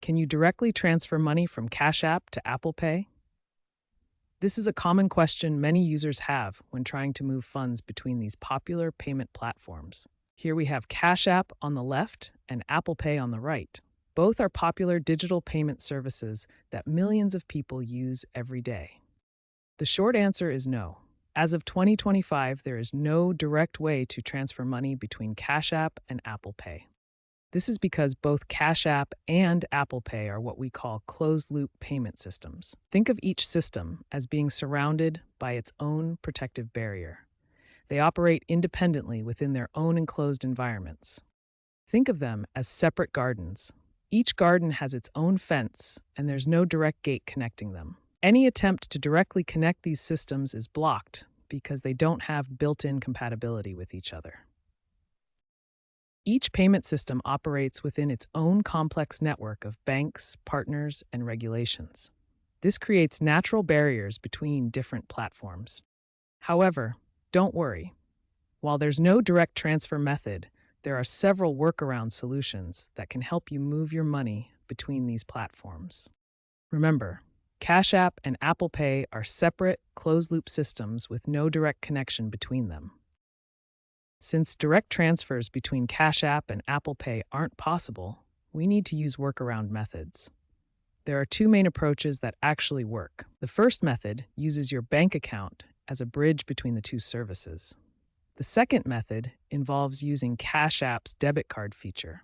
Can you directly transfer money from Cash App to Apple Pay? This is a common question many users have when trying to move funds between these popular payment platforms. Here we have Cash App on the left and Apple Pay on the right. Both are popular digital payment services that millions of people use every day. The short answer is no. As of 2025, there is no direct way to transfer money between Cash App and Apple Pay. This is because both Cash App and Apple Pay are what we call closed-loop payment systems. Think of each system as being surrounded by its own protective barrier. They operate independently within their own enclosed environments. Think of them as separate gardens. Each garden has its own fence, and there's no direct gate connecting them. Any attempt to directly connect these systems is blocked because they don't have built-in compatibility with each other. Each payment system operates within its own complex network of banks, partners, and regulations. This creates natural barriers between different platforms. However, don't worry. While there's no direct transfer method, there are several workaround solutions that can help you move your money between these platforms. Remember, Cash App and Apple Pay are separate, closed-loop systems with no direct connection between them. Since direct transfers between Cash App and Apple Pay aren't possible, we need to use workaround methods. There are two main approaches that actually work. The first method uses your bank account as a bridge between the two services. The second method involves using Cash App's debit card feature.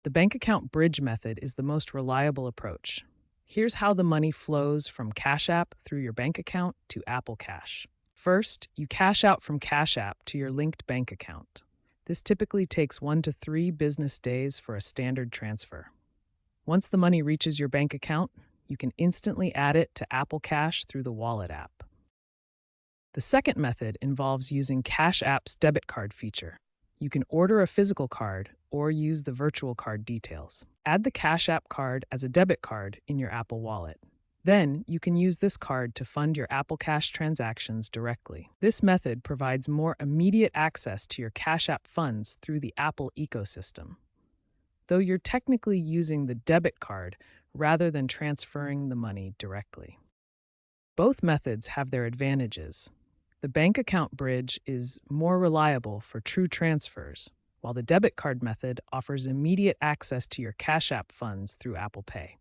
The bank account bridge method is the most reliable approach. Here's how the money flows from Cash App through your bank account to Apple Cash. First, you cash out from Cash App to your linked bank account. This typically takes 1 to 3 business days for a standard transfer. Once the money reaches your bank account, you can instantly add it to Apple Cash through the Wallet app. The second method involves using Cash App's debit card feature. You can order a physical card or use the virtual card details. Add the Cash App card as a debit card in your Apple Wallet. Then, you can use this card to fund your Apple Cash transactions directly. This method provides more immediate access to your Cash App funds through the Apple ecosystem, though you're technically using the debit card rather than transferring the money directly. Both methods have their advantages. The bank account bridge is more reliable for true transfers, while the debit card method offers immediate access to your Cash App funds through Apple Pay.